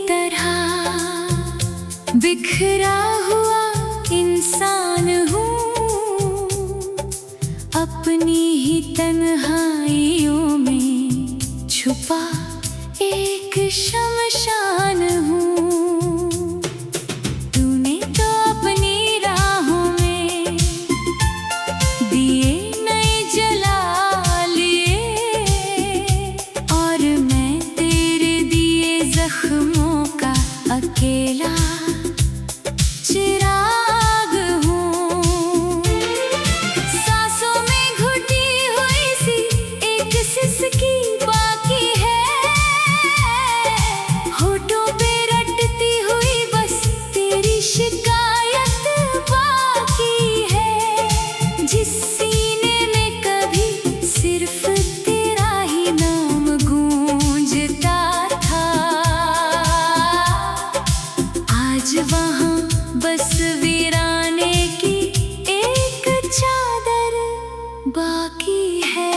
तरह बिखरा हुआ इंसान हूँ, अपनी ही तन्हाइयों में छुपा एक शमशान हूँ। तूने तो अपनी राहों में दिए नए जला लिए, और मैं तेरे दिए जख्मों का अकेला चिराग हूँ। सांसों में घुटी हुई सी एक सिसकी बाकी है, होठों पे रटती हुई बस तेरी शिकायत बाकी है। जिस सीने में कभी सिर्फ तेरा ही नाम गूंजता था, आज वहाँ बस वीराने की एक चादर बाकी है।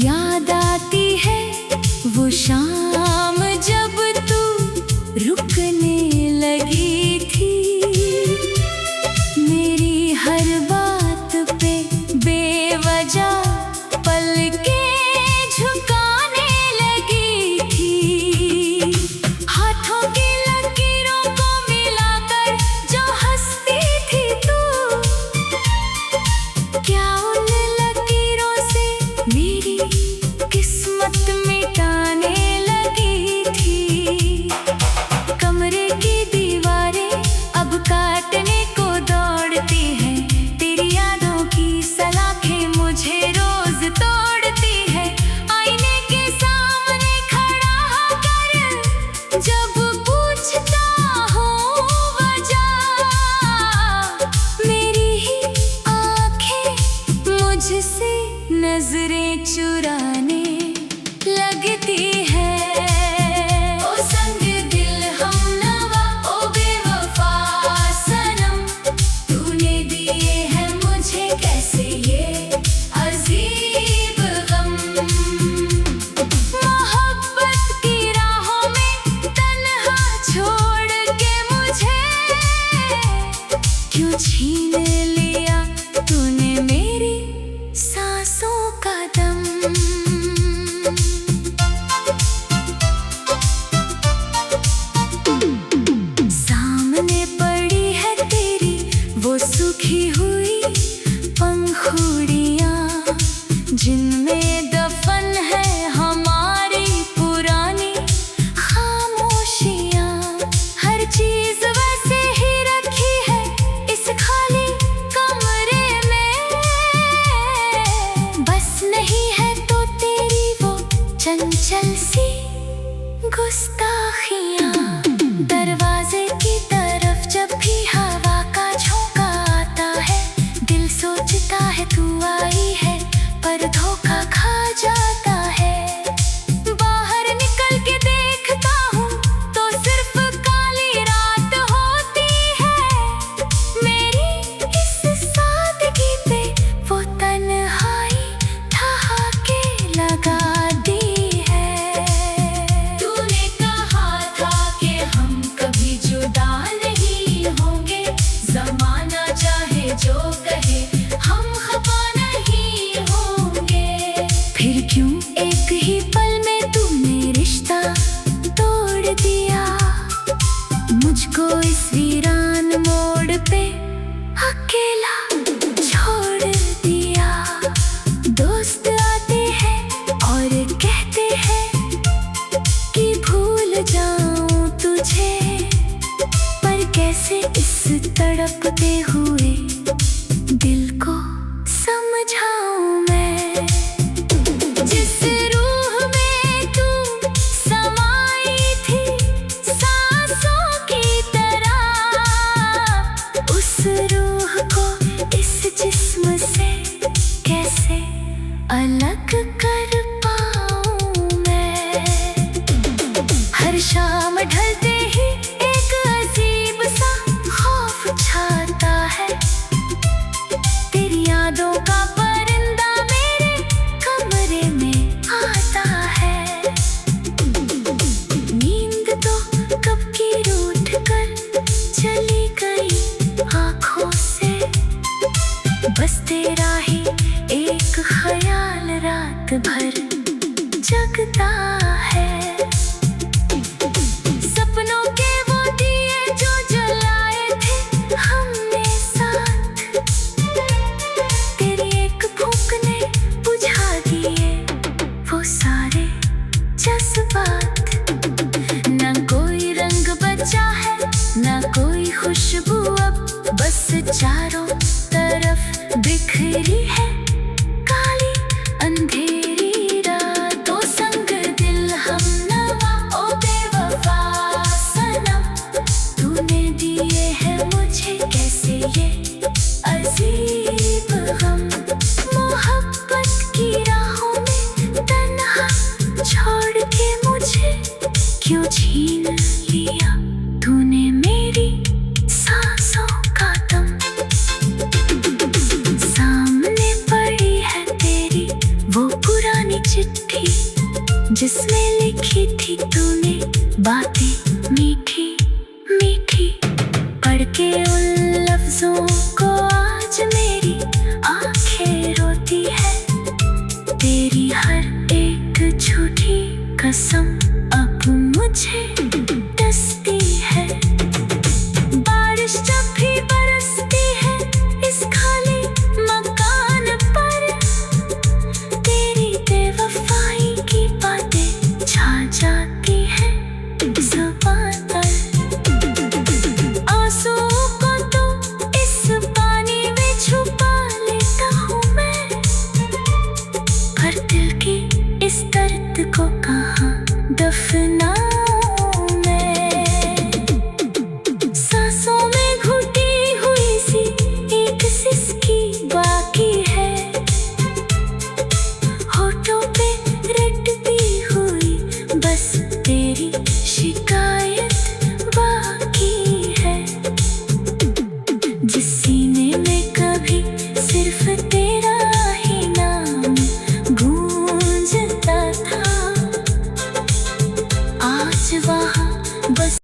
याद आती है वो शाम जब तू रुकने लगी थी, मेरी हर बात पे बेवजह पलकें झुकाने लगी थी। हाथों की लकीरों को मिलाकर जो हंसती थी तू, क्या उन लकीरों से मेरी किस्मत मिटाने लगी थी। कमरे की दीवारें अब काटने को दौड़ती हैं, तेरी यादों की सलाखें मुझे रोज तोड़ती है। आईने के सामने खड़ा होकर जब पूछता हूँ वजह, मेरी ही आँखें मुझसे नजरें चुराने लगती है। ओ संग दिल हमनवा, ओ बेवफा सनम, तूने दिए हैं मुझे कैसे ये अजीब गम। मोहब्बत की राहों में तन्हा छोड़ के मुझे क्यों छीन लिया तूने मेरी सांसों का दम। सामने पड़ी है तेरी वो सूखी हुई पंखुड़ियाँ, जिनमें दफन है हमारी पुरानी खामोशियाँ। हर चीज वैसे ही रखी है इस खाली कमरे में, बस नहीं है तो तेरी वो चंचल सी गुस्ताखियाँ। दरवाजे की तरफ जब भी हवा का झोंका आता है, दिल सोचता है तू आई है पर धोखा खा जाता है। बाहर निकल के देखता हूँ तो सिर्फ काली रात होती है, मेरी इस सादगी पे वो तन्हाई ठहाके लगा दी है। तूने कहा था कि हम कभी जुदा नहीं होंगे, जमाना चाहे जो कहे हम खफा नहीं होंगे। फिर क्यों एक ही पल में तूने रिश्ता तोड़ दिया, मुझको इस वीरान मोड़ पे अकेला छोड़ दिया। दोस्त आते हैं और कहते हैं कि भूल जाऊं तुझे, पर कैसे इस तड़प